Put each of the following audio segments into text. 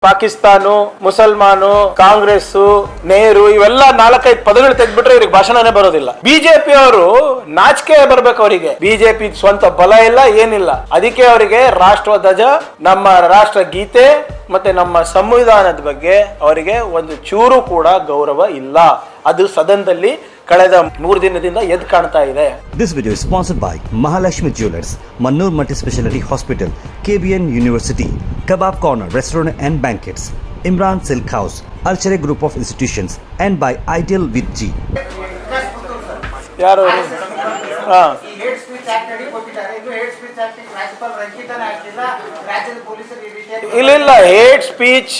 ಪಾಕಿಸ್ತಾನ, ಮುಸಲ್ಮಾನು, ಕಾಂಗ್ರೆಸ್, ನೆಹರು ಇವೆಲ್ಲ 4-5 ಪದಗಳು ತೆಗೆದ್ಬಿಟ್ರೆ ಇವ್ರಿಗೆ ಭಾಷಣನೇ ಬರೋದಿಲ್ಲ. ಬಿಜೆಪಿ ಅವರು ನಾಚಿಕೆ ಬರ್ಬೇಕು ಅವರಿಗೆ. ಬಿಜೆಪಿ ಸ್ವಂತ ಬಲ ಇಲ್ಲ, ಏನಿಲ್ಲ. ಅದಕ್ಕೆ ಅವರಿಗೆ ರಾಷ್ಟ್ರ ಧ್ವಜ, ನಮ್ಮ ರಾಷ್ಟ್ರ ಗೀತೆ ಮತ್ತೆ ನಮ್ಮ ಸಂವಿಧಾನದ ಬಗ್ಗೆ ಅವರಿಗೆ ಒಂದು ಚೂರು ಕೂಡ ಗೌರವ ಇಲ್ಲ. ಅದು ಸದನದಲ್ಲಿ ಕಳೆದ 3 ದಿನದಿಂದ ಎದ್ದು ಕಾಣ್ತಾ ಇದೆ. This video is sponsored by Mahalakshmi Jewelers, Mannur Multi-Speciality Hospital, KBN University, Kebab Corner Restaurant and Banquets, Imran Silk House, Archery Group of Institutions, and by Ideal with G. ಯಾರು ಇಲ್ಲ ಹೇಟ್ ಸ್ಪೀಚ್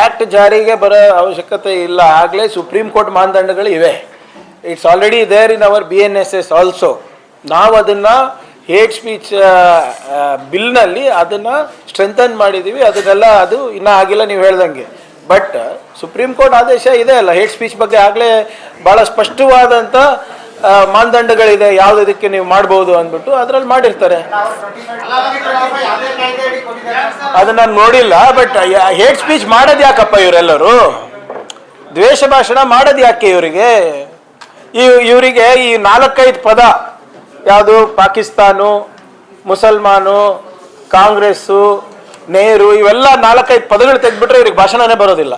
ಆಕ್ಟ್ ಜಾರಿಗೆ ಬರೋ ಅವಶ್ಯಕತೆ ಇಲ್ಲ. ಆಗ್ಲೇ supreme court ಮಾನದಂಡಗಳು ಇವೆ. It's already there in our BNSS also. ನಾವು ಅದನ್ನ ಹೇಟ್ ಸ್ಪೀಚ್ ಬಿಲ್ನಲ್ಲಿ ಅದನ್ನ ಸ್ಟ್ರೆಂಥನ್ ಮಾಡಿದೀವಿ. ಅದನ್ನೆಲ್ಲ ಅದು ಇನ್ನೂ ಆಗಿಲ್ಲ ನೀವು ಹೇಳ್ದಂಗೆ. ಬಟ್ ಸುಪ್ರೀಂ ಕೋರ್ಟ್ ಆದೇಶ ಇದೆ ಅಲ್ಲ ಹೇಟ್ ಸ್ಪೀಚ್ ಬಗ್ಗೆ. ಆಗಲೇ ಭಾಳ ಸ್ಪಷ್ಟವಾದಂಥ ಮಾನದಂಡಗಳಿದೆ, ಯಾವುದಕ್ಕೆ ನೀವು ಮಾಡ್ಬೋದು ಅಂದ್ಬಿಟ್ಟು ಅದರಲ್ಲಿ ಮಾಡಿರ್ತಾರೆ. ಅದನ್ನ ನಾನು ನೋಡಿಲ್ಲ. ಬಟ್ ಹೇಟ್ ಸ್ಪೀಚ್ ಮಾಡೋದು ಯಾಕಪ್ಪ ಇವರೆಲ್ಲರೂ? ದ್ವೇಷ ಭಾಷಣ ಮಾಡೋದು ಯಾಕೆ ಇವರಿಗೆ? ಇವರಿಗೆ ಈ 4-5 ಪದ ಯಾವುದು ಪಾಕಿಸ್ತಾನ, ಮುಸಲ್ಮಾನು, ಕಾಂಗ್ರೆಸ್ಸು, ನೆಹರು ಇವೆಲ್ಲ 4-5 ಪದಗಳು ತೆಗೆದ್ಬಿಟ್ರೆ ಇವ್ರಿಗೆ ಭಾಷಣನೇ ಬರೋದಿಲ್ಲ.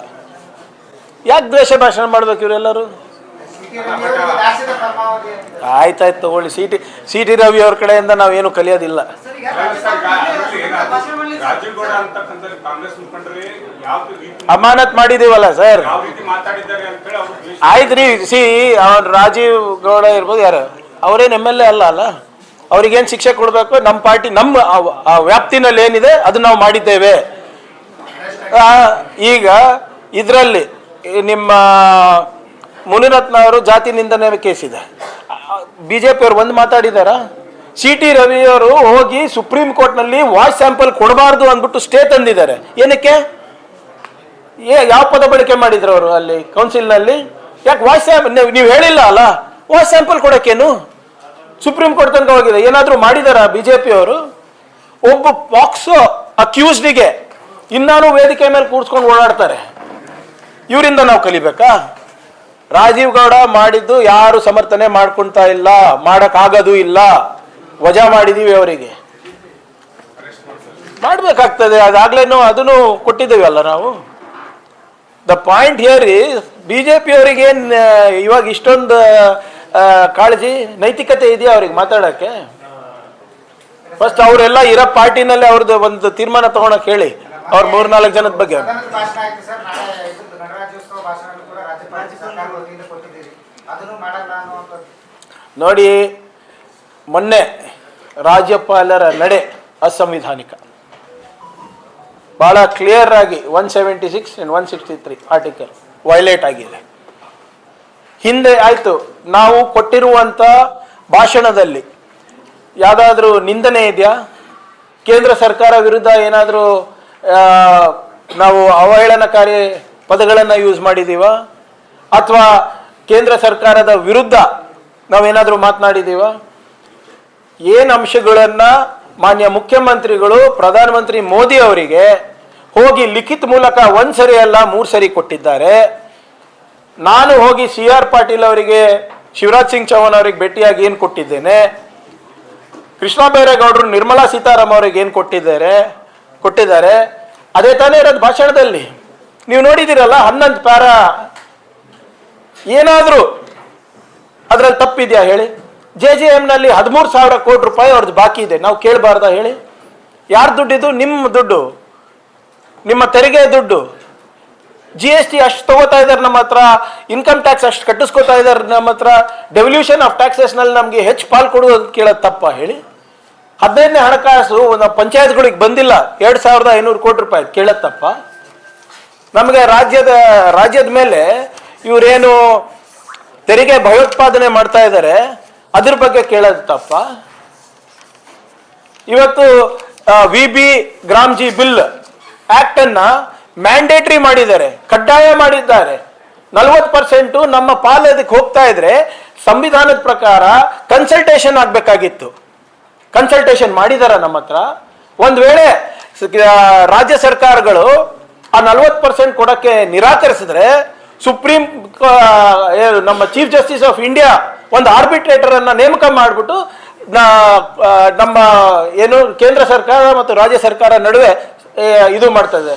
ಯಾಕೆ ದ್ವೇಷ ಭಾಷಣ ಮಾಡ್ಬೇಕು ಇವರೆಲ್ಲರೂ? ಆಯ್ತಾಯ್ತು ತಗೊಳ್ಳಿ. ಸಿ ಟಿ ರವಿ ಅವ್ರ ಕಡೆಯಿಂದ ನಾವೇನು ಕಲಿಯೋದಿಲ್ಲ. ಅಮಾನತ್ ಮಾಡಿದೀವಲ್ಲ ಸರ್. ಆಯ್ತು ರೀ. ರಾಜೀವ್ ಗೌಡ ಇರ್ಬೋದು, ಯಾರು ಅವರೇನು MLA ಅಲ್ಲ. ಅವ್ರಿಗೇನು ಶಿಕ್ಷೆ ಕೊಡಬೇಕು? ನಮ್ಮ ಪಾರ್ಟಿ ನಮ್ಮ ವ್ಯಾಪ್ತಿನಲ್ಲಿ ಏನಿದೆ ಅದು ನಾವು ಮಾಡಿದ್ದೇವೆ. ಈಗ ಇದರಲ್ಲಿ ನಿಮ್ಮ ಮುನಿರತ್ನ ಅವರು ಜಾತಿ ನಿಂದನೆ ಕೇಸಿದೆ. ಬಿಜೆಪಿ ಅವರು ಒಂದು ಮಾತಾಡಿದಾರ? CT ರವಿ ಅವರು ಹೋಗಿ ಸುಪ್ರೀಂ ಕೋರ್ಟ್ನಲ್ಲಿ ವಾಯ್ಸ್ ಸ್ಯಾಂಪಲ್ ಕೊಡಬಾರ್ದು ಅಂದ್ಬಿಟ್ಟು ಸ್ಟೇ ತಂದಿದ್ದಾರೆ. ಏನಕ್ಕೆ? ಯಾವ ಪದ ಬಳಕೆ ಮಾಡಿದ್ರು ಅವರು ಅಲ್ಲಿ ಕೌನ್ಸಿಲ್ನಲ್ಲಿ? ಯಾಕೆ ವಾಯ್ಸ್ ಸ್ಯಾಂಪಲ್ ನೀವು ಹೇಳಿಲ್ಲ ಅಲ್ಲ? ವಾಯ್ಸ್ ಸ್ಯಾಂಪಲ್ ಕೊಡೋಕ್ಕೇನು? ಸುಪ್ರೀಂ ಕೋರ್ಟ್ ತನಕ ಹೋಗಿದೆ. ಏನಾದರೂ ಮಾಡಿದಾರ ಬಿಜೆಪಿ ಅವರು? ಒಬ್ಬ ಪಾಕ್ಸೋ ಅಕ್ಯೂಸ್ಡಿಗೆ ಇನ್ನಾನು ವೇದಿಕೆ ಮೇಲೆ ಕೂರ್ಸ್ಕೊಂಡು ಓಡಾಡ್ತಾರೆ. ಇವರಿಂದ ನಾವು ಕಲಿಬೇಕಾ? ರಾಜೀವ್ ಗೌಡ ಮಾಡಿದ್ದು ಯಾರು ಸಮರ್ಥನೆ ಮಾಡ್ಕೊಂತಾ ಇಲ್ಲ, ಮಾಡಕ್ಕಾಗೋದು ಇಲ್ಲ. ವಜಾ ಮಾಡಿದೀವಿ ಅವರಿಗೆ, ಮಾಡ್ಬೇಕಾಗ್ತದೆ. ಅದಾಗ್ಲೇನು ಅದನ್ನು ಕೊಟ್ಟಿದ್ದೇವೆ ಅಲ್ಲ ನಾವು. The point here is BJP ಅವರಿಗೆ ಇವಾಗ ಇಷ್ಟೊಂದು ಕಾಳಜಿ, ನೈತಿಕತೆ ಇದೆಯಾ ಅವ್ರಿಗೆ ಮಾತಾಡಕ್ಕೆ? ಫಸ್ಟ್ ಅವರೆಲ್ಲ ಇರೋ ಪಾರ್ಟಿನಲ್ಲಿ ಅವ್ರದ್ದು ಒಂದು ತೀರ್ಮಾನ ತಗೊಳಕ್ ಹೇಳಿ. ಅವ್ರ 3-4 ಜನದ ಬಗ್ಗೆ ನೋಡಿ. ಮೊನ್ನೆ ರಾಜ್ಯಪಾಲರ ನಡೆ ಅಸಂವಿಧಾನಿಕ. ಬಹಳ ಕ್ಲಿಯರ್ ಆಗಿ 176 and 163 ಆರ್ಟಿಕಲ್ ವೈಲೇಟ್ ಆಗಿದೆ. ಹಿಂದೆ ಆಯ್ತು, ನಾವು ಕೊಟ್ಟಿರುವಂತ ಭಾಷಣದಲ್ಲಿ ಯಾವ್ದಾದ್ರೂ ನಿಂದನೆ ಇದೆಯಾ? ಕೇಂದ್ರ ಸರ್ಕಾರ ವಿರುದ್ಧ ಏನಾದರೂ ನಾವು ಅವಹೇಳನಕಾರಿ ಪದಗಳನ್ನು ಯೂಸ್ ಮಾಡಿದೀವ? ಅಥವಾ ಕೇಂದ್ರ ಸರ್ಕಾರದ ವಿರುದ್ಧ ನಾವೇನಾದರೂ ಮಾತನಾಡಿದೀವ? ಏನು ಅಂಶಗಳನ್ನ ಮಾನ್ಯ ಮುಖ್ಯಮಂತ್ರಿಗಳು ಪ್ರಧಾನಮಂತ್ರಿ ಮೋದಿ ಅವರಿಗೆ ಹೋಗಿ ಲಿಖಿತ ಮೂಲಕ 1 ಸರಿ ಅಲ್ಲ 3 ಸರಿ ಕೊಟ್ಟಿದ್ದಾರೆ. ನಾನು ಹೋಗಿ CR ಪಾಟೀಲ್ ಅವರಿಗೆ, ಶಿವರಾಜ್ ಸಿಂಗ್ ಚೌಹಾಣ್ ಅವರಿಗೆ ಭೇಟಿಯಾಗಿ ಏನು ಕೊಟ್ಟಿದ್ದೇನೆ, ಕೃಷ್ಣ ಬೈರೇಗೌಡರು ನಿರ್ಮಲಾ ಸೀತಾರಾಮನ್ ಅವರಿಗೆ ಏನು ಕೊಟ್ಟಿದ್ದಾರೆ, ಅದೇ ತಾನೇ ಇರೋದು ಭಾಷಣದಲ್ಲಿ. ನೀವು ನೋಡಿದಿರಲ್ಲ 11 ಪ್ಯಾರ. ಏನಾದರೂ ಅದರಲ್ಲಿ ತಪ್ಪಿದೆಯಾ ಹೇಳಿ? JJM ನಲ್ಲಿ 13,000 ಕೋಟಿ ರೂಪಾಯಿ ಅವ್ರದ್ದು ಬಾಕಿ ಇದೆ. ನಾವು ಕೇಳಬಾರ್ದ ಹೇಳಿ? ಯಾರ ದುಡ್ಡಿದು? ನಿಮ್ಮ ದುಡ್ಡು, ನಿಮ್ಮ ತೆರಿಗೆ ದುಡ್ಡು. GST ಅಷ್ಟು ತಗೋತಾ ಇದ್ದಾರೆ ನಮ್ಮ ಹತ್ರ, ಇನ್ಕಮ್ ಟ್ಯಾಕ್ಸ್ ಅಷ್ಟು ಕಟ್ಟಿಸ್ಕೋತಾ ಇದ್ದಾರೆ ನಮ್ಮ ಹತ್ರ. ಡೆವಲ್ಯೂಷನ್ ಆಫ್ ಟ್ಯಾಕ್ಸಸ್ ನಲ್ಲಿ ನಮಗೆ ಹೆಚ್ಚು ಪಾಲ್ ಕೊಡುವುದು ಕೇಳೋದು ತಪ್ಪ ಹೇಳಿ? 15ನೇ ಹಣಕಾಸು ಪಂಚಾಯತ್ಗಳಿಗೆ ಬಂದಿಲ್ಲ 2,500 ಕೋಟಿ ರೂಪಾಯಿ ಕೇಳೋದು ತಪ್ಪ? ನಮಗೆ ರಾಜ್ಯದ ಮೇಲೆ ಇವರೇನು ತೆರಿಗೆ ಭಯೋತ್ಪಾದನೆ ಮಾಡ್ತಾ ಇದ್ದಾರೆ ಅದ್ರ ಬಗ್ಗೆ ಕೇಳೋದು ತಪ್ಪ? ಇವತ್ತು VB ಗ್ರಾಮ್ಜಿ ಬಿಲ್ ಆಕ್ಟ್ ಅನ್ನ ಮ್ಯಾಂಡೇಟರಿ ಮಾಡಿದ್ದಾರೆ, ಕಡ್ಡಾಯ ಮಾಡಿದ್ದಾರೆ. 40% ನಮ್ಮ ಪಾಲು ಅದಕ್ಕೆ ಹೋಗ್ತಾ ಇದ್ರೆ ಸಂವಿಧಾನದ ಪ್ರಕಾರ ಕನ್ಸಲ್ಟೇಷನ್ ಆಗ್ಬೇಕಾಗಿತ್ತು. ಕನ್ಸಲ್ಟೇಷನ್ ಮಾಡಿದಾರ ನಮ್ಮ ಹತ್ರ? ಒಂದ್ ವೇಳೆ ರಾಜ್ಯ ಸರ್ಕಾರಗಳು ಆ 40% ಕೊಡಕ್ಕೆ ನಿರಾಕರಿಸಿದ್ರೆ ಸುಪ್ರೀಂ ನಮ್ಮ ಚೀಫ್ ಜಸ್ಟಿಸ್ ಆಫ್ ಇಂಡಿಯಾ ಒಂದು ಆರ್ಬಿಟ್ರೇಟರ್ ಅನ್ನ ನೇಮಕ ಮಾಡಿಬಿಟ್ಟು ನಮ್ಮ ಏನು ಕೇಂದ್ರ ಸರ್ಕಾರ ಮತ್ತು ರಾಜ್ಯ ಸರ್ಕಾರ ನಡುವೆ ಇದು ಮಾಡ್ತದೆ,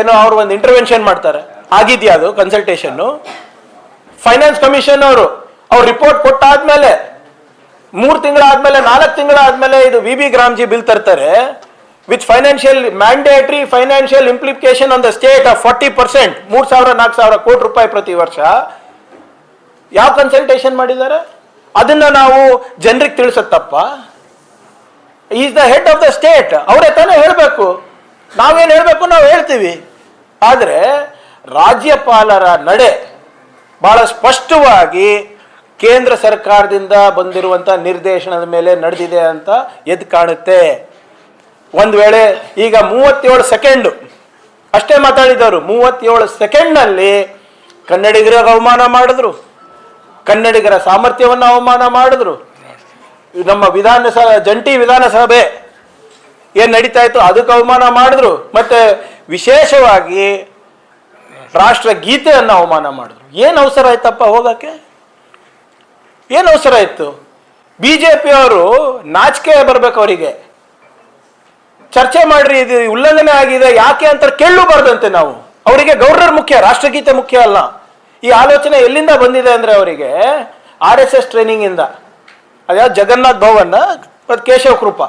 ಏನೋ ಅವ್ರು ಒಂದು ಇಂಟರ್ವೆನ್ಷನ್ ಮಾಡ್ತಾರೆ. ಆಗಿದೆಯಾ ಅದು ಕನ್ಸಲ್ಟೇಷನ್ನು? ಫೈನಾನ್ಸ್ ಕಮಿಷನ್ ಅವ್ರು ರಿಪೋರ್ಟ್ ಕೊಟ್ಟಾದ್ಮೇಲೆ 3 ತಿಂಗಳಾದ್ಮೇಲೆ 4 ತಿಂಗಳಾದ್ಮೇಲೆ ಇದು ವಿ ಗ್ರಾಮ್ಜಿ ಬಿಲ್ ತರ್ತಾರೆ with financial mandatory financial implication on the state of 40%, 3,000-4,000 ಕೋಟಿ ರೂಪಾಯಿ ಪ್ರತಿ ವರ್ಷ. ಯಾವ ಕನ್ಸಲ್ಟೇಷನ್ ಮಾಡಿದ್ದಾರೆ? ಅದನ್ನ ನಾವು ಜನರಿಗೆ ತಿಳಿಸತ್ತಪ್ಪ. Is the head of the state, ಅವರೇ ತಾನೇ ಹೇಳಬೇಕು. ನಾವೇನು ಹೇಳಬೇಕು ನಾವು ಹೇಳ್ತೀವಿ. ಆದರೆ ರಾಜ್ಯಪಾಲರ ನಡೆ ಬಹಳ ಸ್ಪಷ್ಟವಾಗಿ ಕೇಂದ್ರ ಸರ್ಕಾರದಿಂದ ಬಂದಿರುವಂಥ ನಿರ್ದೇಶನದ ಮೇಲೆ ನಡೆದಿದೆ ಅಂತ ಎದ್ದು ಕಾಣುತ್ತೆ. ಒಂದು ವೇಳೆ ಈಗ 37 ಸೆಕೆಂಡ್ ಅಷ್ಟೇ ಮಾತಾಡಿದವರು, 37 ಸೆಕೆಂಡ್ನಲ್ಲಿ ಕನ್ನಡಿಗರಿಗೆ ಅವಮಾನ ಮಾಡಿದ್ರು, ಕನ್ನಡಿಗರ ಸಾಮರ್ಥ್ಯವನ್ನು ಅವಮಾನ ಮಾಡಿದ್ರು. ನಮ್ಮ ಜಂಟಿ ವಿಧಾನಸಭೆ ಏನು ನಡೀತಾ ಇತ್ತು ಅದಕ್ಕೆ ಅವಮಾನ ಮಾಡಿದ್ರು. ಮತ್ತೆ ವಿಶೇಷವಾಗಿ ರಾಷ್ಟ್ರ ಗೀತೆಯನ್ನು ಅವಮಾನ ಮಾಡಿದ್ರು. ಏನು ಅವಸರ ಆಯ್ತಪ್ಪ ಹೋಗಕ್ಕೆ? ಏನು ಅವಸರ ಇತ್ತು? ಬಿಜೆಪಿಯವರು ನಾಚಿಕೆ ಬರ್ಬೇಕು ಅವರಿಗೆ. ಚರ್ಚೆ ಮಾಡ್ರಿ, ಇದು ಉಲ್ಲಂಘನೆ ಆಗಿದೆ ಯಾಕೆ ಅಂತ ಕೇಳಬಾರ್ದಂತೆ ನಾವು. ಅವರಿಗೆ ಗವರ್ನರ್ ಮುಖ್ಯ, ರಾಷ್ಟ್ರಗೀತೆ ಮುಖ್ಯ ಅಲ್ಲ. ಈ ಆಲೋಚನೆ ಎಲ್ಲಿಂದ ಬಂದಿದೆ ಅಂದ್ರೆ ಅವರಿಗೆ RSS ಟ್ರೈನಿಂಗ್ ಇಂದ. ಅದ್ಯಾವ ಜಗನ್ನಾಥ್ ಭವನ್ ಮತ್ತು ಕೇಶವ ಕೃಪಾ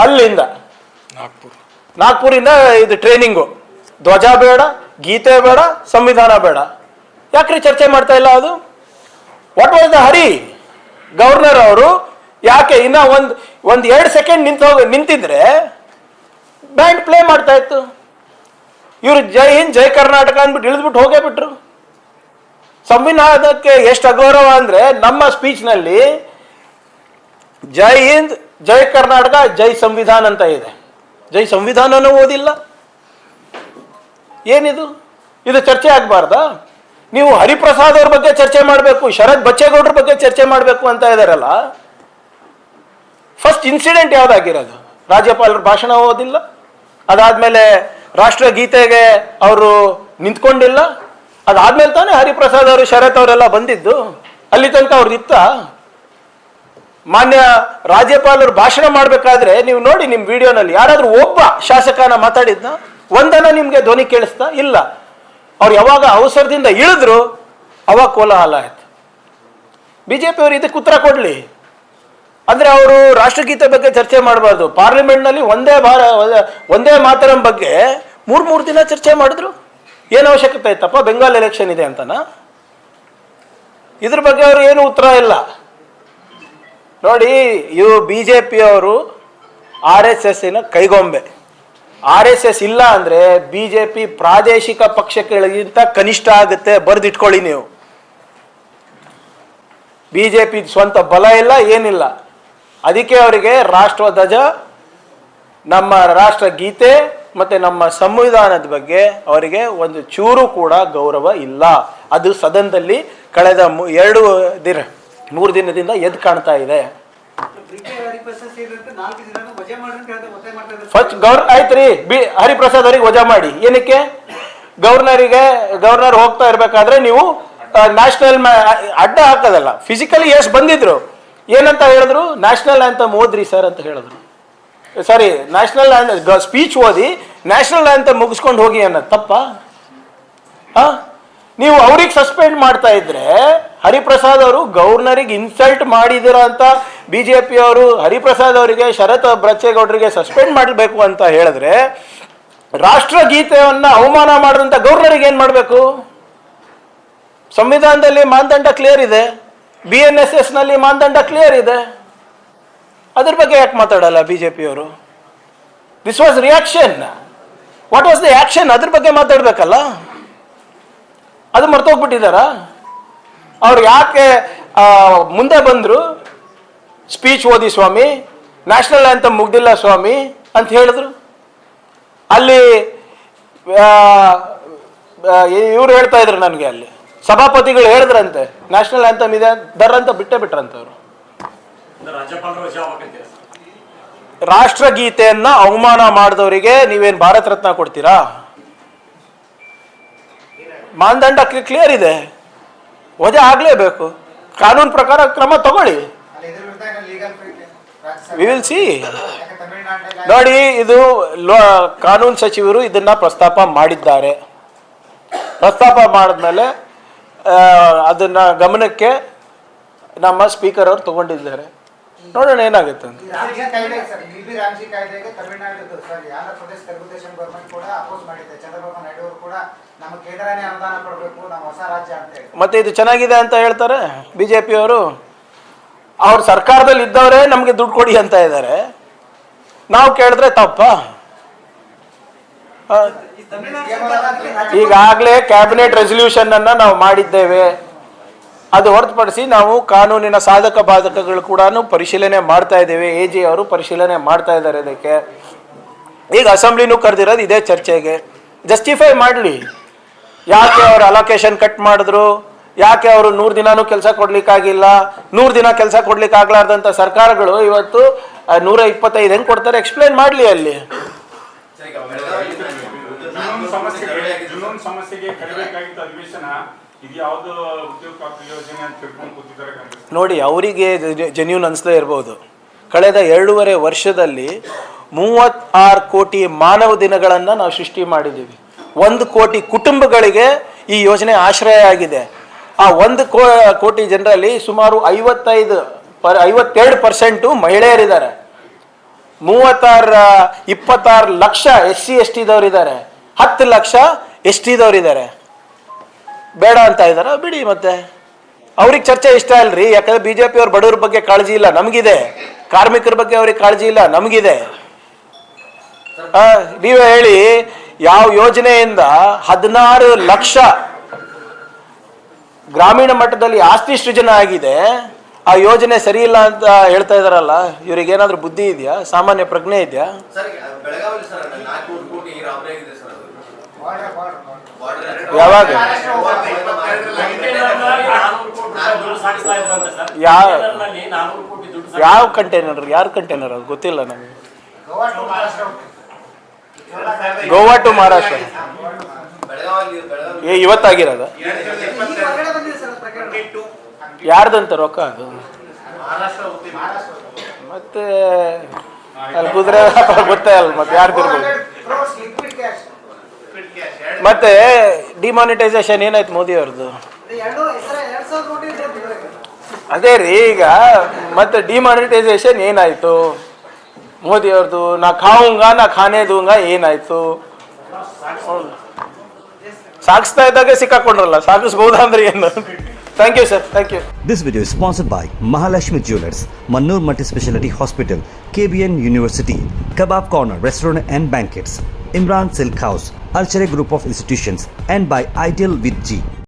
ಅಲ್ಲಿಂದ ನಾಗ್ಪುರಿಂದ ಇದು ಟ್ರೈನಿಂಗು. ಧ್ವಜ ಬೇಡ, ಗೀತೆ ಬೇಡ, ಸಂವಿಧಾನ ಬೇಡ. ಯಾಕ್ರಿ ಚರ್ಚೆ ಮಾಡ್ತಾ ಇಲ್ಲ ಅದು? What was the Hari? Governor ಅವರು ಯಾಕೆ ಇನ್ನ ಒಂದು 2 ಸೆಕೆಂಡ್ ನಿಂತಿದ್ರೆ ಬ್ಯಾಂಡ್ ಪ್ಲೇ ಮಾಡ್ತಾ ಇತ್ತು. ಇವರು ಜೈ ಹಿಂದ್ ಜೈ ಕರ್ನಾಟಕ ಅಂದ್ಬಿಟ್ಟು ಇಳಿದ್ಬಿಟ್ಟು ಹೋಗೇ ಬಿಟ್ರು. ಸಂವಿಧಾನಕ್ಕೆ ಎಷ್ಟು ಅಗೌರವ ಅಂದ್ರೆ ನಮ್ಮ ಸ್ಪೀಚ್ನಲ್ಲಿ ಜೈ ಹಿಂದ್ ಜೈ ಕರ್ನಾಟಕ ಜೈ ಸಂವಿಧಾನ ಅಂತ ಇದೆ. ಜೈ ಸಂವಿಧಾನನೂ ಓದಿಲ್ಲ. ಏನಿದು? ಇದು ಚರ್ಚೆ ಆಗಬಾರ್ದಾ? ನೀವು ಹರಿಪ್ರಸಾದ್ ಅವ್ರ ಬಗ್ಗೆ ಚರ್ಚೆ ಮಾಡಬೇಕು, ಶರತ್ ಬಚ್ಚೇಗೌಡರ ಬಗ್ಗೆ ಚರ್ಚೆ ಮಾಡಬೇಕು ಅಂತ ಇದಾರಲ್ಲ. ಫಸ್ಟ್ ಇನ್ಸಿಡೆಂಟ್ ಯಾವ್ದಾಗಿರೋದು? ರಾಜ್ಯಪಾಲರು ಭಾಷಣ ಓದಿಲ್ಲ, ಅದಾದ್ಮೇಲೆ ರಾಷ್ಟ್ರಗೀತೆಗೆ ಅವರು ನಿಂತ್ಕೊಂಡಿಲ್ಲ, ಅದಾದ್ಮೇಲೆ ತಾನೇ ಹರಿಪ್ರಸಾದ್ ಅವರು ಶರತ್ ಅವರೆಲ್ಲ ಬಂದಿದ್ದು. ಅಲ್ಲಿ ತನಕ ಅವ್ರದ್ದಿತ್ತ? ಮಾನ್ಯ ರಾಜ್ಯಪಾಲರು ಭಾಷಣ ಮಾಡಬೇಕಾದ್ರೆ ನೀವು ನೋಡಿ ನಿಮ್ಮ ವಿಡಿಯೋನಲ್ಲಿ ಯಾರಾದ್ರೂ ಒಬ್ಬ ಶಾಸಕನ ಮಾತಾಡಿದ್ನ? ಒಂದನ ನಿಮ್ಗೆ ಧ್ವನಿ ಕೇಳಿಸ್ತಾ? ಇಲ್ಲ. ಅವ್ರು ಯಾವಾಗ ಅವಸರದಿಂದ ಇಳಿದ್ರು ಅವಾಗ ಕೋಲಾಹಲ ಆಯ್ತು. ಬಿಜೆಪಿ ಅವರು ಇದಕ್ಕೆ ಉತ್ತರ ಕೊಡ್ಲಿ. ಅಂದ್ರೆ ಅವರು ರಾಷ್ಟ್ರಗೀತೆ ಬಗ್ಗೆ ಚರ್ಚೆ ಮಾಡಬಾರ್ದು. ಪಾರ್ಲಿಮೆಂಟ್ನಲ್ಲಿ ಒಂದೇ ಮಾತರಂ ಬಗ್ಗೆ 3 ದಿನ ಚರ್ಚೆ ಮಾಡಿದ್ರು. ಏನು ಅವಶ್ಯಕತೆ ಇತ್ತಪ್ಪ? ಬೆಂಗಾಲ್ ಎಲೆಕ್ಷನ್ ಇದೆ ಅಂತನಾ? ಇದ್ರ ಬಗ್ಗೆ ಅವರು ಏನು ಉತ್ತರ ಇಲ್ಲ. ನೋಡಿ, ಇವು ಬಿಜೆಪಿಯವರು RSSನ ಕೈಗೊಂಬೆ. RSS ಇಲ್ಲ ಅಂದ್ರೆ ಬಿಜೆಪಿ ಪ್ರಾದೇಶಿಕ ಪಕ್ಷಗಳಿಗಿಂತ ಕನಿಷ್ಠ ಆಗುತ್ತೆ. ಬರೆದಿಟ್ಕೊಳ್ಳಿ ನೀವು. ಬಿಜೆಪಿ ಸ್ವಂತ ಬಲ ಇಲ್ಲ, ಏನಿಲ್ಲ. ಅದಕ್ಕೆ ಅವರಿಗೆ ರಾಷ್ಟ್ರಧ್ವಜ, ನಮ್ಮ ರಾಷ್ಟ್ರ ಗೀತೆ ಮತ್ತೆ ನಮ್ಮ ಸಂವಿಧಾನದ ಬಗ್ಗೆ ಅವರಿಗೆ ಒಂದು ಚೂರು ಕೂಡ ಗೌರವ ಇಲ್ಲ. ಅದು ಸದನದಲ್ಲಿ ಕಳೆದ 3 ದಿನದಿಂದ ಎದ್ದು ಕಾಣ್ತಾ ಇದೆ. ಫಸ್ಟ್ ಆಯ್ತ್ರಿ, ಹರಿಪ್ರಸಾದ್ ಅವರಿಗೆ ವಜಾ ಮಾಡಿ. ಏನಕ್ಕೆ? ಗವರ್ನರ್ ಹೋಗ್ತಾ ಇರ್ಬೇಕಾದ್ರೆ ನೀವು ನ್ಯಾಷನಲ್ ಅಡ್ಡ ಹಾಕೋದಲ್ಲ. ಫಿಸಿಕಲಿ ಎಷ್ಟು ಬಂದಿದ್ರು, ಏನಂತ ಹೇಳಿದ್ರು? ನ್ಯಾಷನಲ್ ಆಂಥಮ್ ಓದ್ರಿ ಸರ್ ಅಂತ ಹೇಳಿದ್ರು. ಸಾರಿ, ನ್ಯಾಷನಲ್ ಸ್ಪೀಚ್ ಓದಿ ನ್ಯಾಷನಲ್ ಆಂಥಮ್ ಮುಗಿಸ್ಕೊಂಡು ಹೋಗಿ ಅನ್ನೋದು ತಪ್ಪ? ನೀವು ಅವ್ರಿಗೆ ಸಸ್ಪೆಂಡ್ ಮಾಡ್ತಾ ಇದ್ರೆ, ಹರಿಪ್ರಸಾದ್ ಅವರು ಗವರ್ನರಿಗೆ ಇನ್ಸಲ್ಟ್ ಮಾಡಿದಿರ ಅಂತ ಬಿಜೆಪಿ ಅವರು ಹರಿಪ್ರಸಾದ್ ಅವರಿಗೆ, ಶರತ್ ಬಚ್ಚೇಗೌಡರಿಗೆ ಸಸ್ಪೆಂಡ್ ಮಾಡಬೇಕು ಅಂತ ಹೇಳಿದ್ರೆ, ರಾಷ್ಟ್ರಗೀತೆಯನ್ನ ಅವಮಾನ ಮಾಡಿದಂತ ಗವರ್ನರಿಗೆ ಏನ್ ಮಾಡಬೇಕು? ಸಂವಿಧಾನದಲ್ಲಿ ಮಾನದಂಡ ಕ್ಲಿಯರ್ ಇದೆ, BNSS ನಲ್ಲಿ ಮಾನದಂಡ ಕ್ಲಿಯರ್ ಇದೆ. ಅದ್ರ ಬಗ್ಗೆ ಯಾಕೆ ಮಾತಾಡಲ್ಲ ಬಿಜೆಪಿಯವರು? This was reaction. What was the action? ಅದ್ರ ಬಗ್ಗೆ ಮಾತಾಡ್ಬೇಕಲ್ಲ. ಅದು ಮರ್ತೋಗ್ಬಿಟ್ಟಿದಾರ? ಅವ್ರು ಯಾಕೆ ಮುಂದೆ ಬಂದ್ರು? ಸ್ಪೀಚ್ ಓದಿ ಸ್ವಾಮಿ, ನ್ಯಾಷನಲ್ ಆಂಥಮ್ ಮುಗ್ದಿಲ್ಲ ಸ್ವಾಮಿ ಅಂತ ಹೇಳಿದ್ರು. ಅಲ್ಲಿ ಇವ್ರು ಹೇಳ್ತಾ ಇದ್ರು ನನಗೆ, ಅಲ್ಲಿ ಸಭಾಪತಿಗಳು ಹೇಳಿದ್ರಂತೆ ನ್ಯಾಷನಲ್ ಆಂಥಮ್ ಇದೆ ಅಂತ ಬಿಟ್ರಂತೆ ಅವರು. ರಾಷ್ಟ್ರಗೀತೆಯನ್ನ ಅವಮಾನ ಮಾಡಿದವರಿಗೆ ನೀವೇನು ಭಾರತ ರತ್ನ ಕೊಡ್ತೀರಾ? ಮಾನದಂಡ ಕ್ಲಿಯರ್ ಇದೆ, ವಜಾ ಆಗಲೇಬೇಕು. ಕಾನೂನು ಪ್ರಕಾರ ಕ್ರಮ ತಗೊಳ್ಳಿ. We will see. ನೋಡಿ, ಇದು ಕಾನೂನು ಸಚಿವರು ಇದನ್ನ ಪ್ರಸ್ತಾಪ ಮಾಡಿದ್ದಾರೆ. ಪ್ರಸ್ತಾಪ ಮಾಡಿದ್ಮೇಲೆ ಅದನ್ನ ಗಮನಕ್ಕೆ ನಮ್ಮ ಸ್ಪೀಕರ್ ಅವರು ತಗೊಂಡಿದ್ದಾರೆ. ನೋಡೋಣ ಏನಾಗುತ್ತೆ ಅಂತ. ಮತ್ತೆ ಇದು ಚೆನ್ನಾಗಿದೆ ಅಂತ ಹೇಳ್ತಾರೆ ಬಿಜೆಪಿ ಅವರು. ಅವ್ರ ಸರ್ಕಾರದಲ್ಲಿ ಇದ್ದವರೇ ನಮ್ಗೆ ದುಡ್ಡು ಕೊಡಿ ಅಂತ ಇದ್ದಾರೆ. ನಾವು ಕೇಳಿದ್ರೆ ತಪ್ಪ? ಈಗಾಗಲೇ ಕ್ಯಾಬಿನೆಟ್ ರೆಸಲ್ಯೂಷನ್ ಅನ್ನ ನಾವು ಮಾಡಿದ್ದೇವೆ. ಅದು ಹೊರತುಪಡಿಸಿ ನಾವು ಕಾನೂನಿನ ಸಾಧಕ ಬಾಧಕಗಳು ಕೂಡ ಪರಿಶೀಲನೆ ಮಾಡ್ತಾ ಇದ್ದೇವೆ. AG ಅವರು ಪರಿಶೀಲನೆ ಮಾಡ್ತಾ ಇದ್ದಾರೆ ಇದಕ್ಕೆ. ಈಗ ಅಸೆಂಬ್ಲಿನೂ ಕರೆದಿರೋದು ಇದೇ ಚರ್ಚೆಗೆ. ಜಸ್ಟಿಫೈ ಮಾಡಲಿ, ಯಾಕೆ ಅವರು ಅಲೋಕೇಶನ್ ಕಟ್ ಮಾಡಿದ್ರು, ಯಾಕೆ ಅವರು 100 ದಿನಾನೂ ಕೆಲಸ ಕೊಡ್ಲಿಕ್ಕಾಗಿಲ್ಲ. 100 ದಿನ ಕೆಲಸ ಕೊಡ್ಲಿಕ್ಕೆ ಆಗ್ಲಾರ್ದಂಥ ಸರ್ಕಾರಗಳು ಇವತ್ತು 125 ಹೆಂಗೆ ಕೊಡ್ತಾರೆ ಎಕ್ಸ್ಪ್ಲೈನ್ ಮಾಡಲಿ ಅಲ್ಲಿ. ನೋಡಿ, ಅವರಿಗೆ ಜೆನ್ಯೂನ್ ಅನಿಸ್ದೇ ಇರ್ಬೋದು. ಕಳೆದ 2.5 ವರ್ಷದಲ್ಲಿ 36 ಕೋಟಿ ಮಾನವ ದಿನಗಳನ್ನು ನಾವು ಸೃಷ್ಟಿ ಮಾಡಿದ್ದೀವಿ. 1 ಕೋಟಿ ಕುಟುಂಬಗಳಿಗೆ ಈ ಯೋಜನೆ ಆಶ್ರಯ ಆಗಿದೆ. ಆ 1 ಕೋಟಿ ಜನರಲ್ಲಿ ಸುಮಾರು 52% ಮಹಿಳೆಯರಿದ್ದಾರೆ. 26 lakh SC ST ದವರಿದ್ದಾರೆ. 10 lakh ST ದವರಿದ್ದಾರೆ. ಬೇಡ ಅಂತ ಇದ್ದಾರ, ಬಿಡಿ. ಮತ್ತೆ ಅವ್ರಿಗೆ ಚರ್ಚೆ ಇಷ್ಟ ಅಲ್ರಿ, ಯಾಕಂದ್ರೆ ಬಿಜೆಪಿ ಅವ್ರ ಬಡವ್ರ ಬಗ್ಗೆ ಕಾಳಜಿ ಇಲ್ಲ, ನಮಗಿದೆ. ಕಾರ್ಮಿಕರ ಬಗ್ಗೆ ಅವ್ರಿಗೆ ಕಾಳಜಿ ಇಲ್ಲ, ನಮಗಿದೆ. ನೀವೇ ಹೇಳಿ, ಯಾವ ಯೋಜನೆಯಿಂದ 16 ಲಕ್ಷ ಗ್ರಾಮೀಣ ಮಟ್ಟದಲ್ಲಿ ಆಸ್ತಿ ಸೃಜನೆ ಆಗಿದೆ, ಆ ಯೋಜನೆ ಸರಿ ಇಲ್ಲ ಅಂತ ಹೇಳ್ತಾ ಇದಾರಲ್ಲ. ಇವ್ರಿಗೆ ಏನಾದ್ರೂ ಬುದ್ಧಿ ಇದೆಯಾ? ಸಾಮಾನ್ಯ ಪ್ರಜ್ಞೆ ಇದೆಯಾ? ಯಾವಾಗ ಯಾವ ಕಂಟೈನರ್, ಯಾರು ಕಂಟೈನರ್ ಅದು ಗೊತ್ತಿಲ್ಲ ನಮಗೆ. ಗೋವಾ ಟು ಮಹಾರಾಷ್ಟ್ರ ಇವತ್ತಾಗಿರೋದ? ಯಾರ್ದಂತ ರೊಕ್ಕ ಅದು? ಮತ್ತೆ ಅಲ್ಲಿ ಕುದುರೆ ಗೊತ್ತೇ ಅಲ್ಲ, ಮತ್ತೆ ಯಾರ್ದಿರ್ಬೋದು. ಮತ್ತೆ ಡಿಮಾನಿಟೈಸೇಷನ್ ಏನಾಯ್ತು ಮೋದಿ ಅವ್ರದ್ದು? ಅದೇ ರೀ, ಈಗ ಮತ್ತೆ ಡಿಮಾನಿಟೈಸೇಷನ್ ಏನಾಯ್ತು ಮೋದಿ ಅವ್ರದ್ದು? ನಾ ಖಾऊंगा ನಾ ಖಾನೆ दूंगा ಏನಾಯ್ತು? ಸಾಗಿಸ್ತಾ ಇದ್ದಾಗ ಸಿಕ್ಕಾಕೊಂಡ್ರಲ್ಲ, ಸಾಗಿಸ್ಬಹುದಾ ಅಂದ್ರೆ ಏನು? Thank you, sir. Thank you. This video is sponsored by Mahalakshmi Jewelers, Mannur Multi-Speciality Hospital, KBN University, Kebab Corner Restaurant and Banquets, Imran Silk House, Alchere Group of Institutions, and by Ideal with G.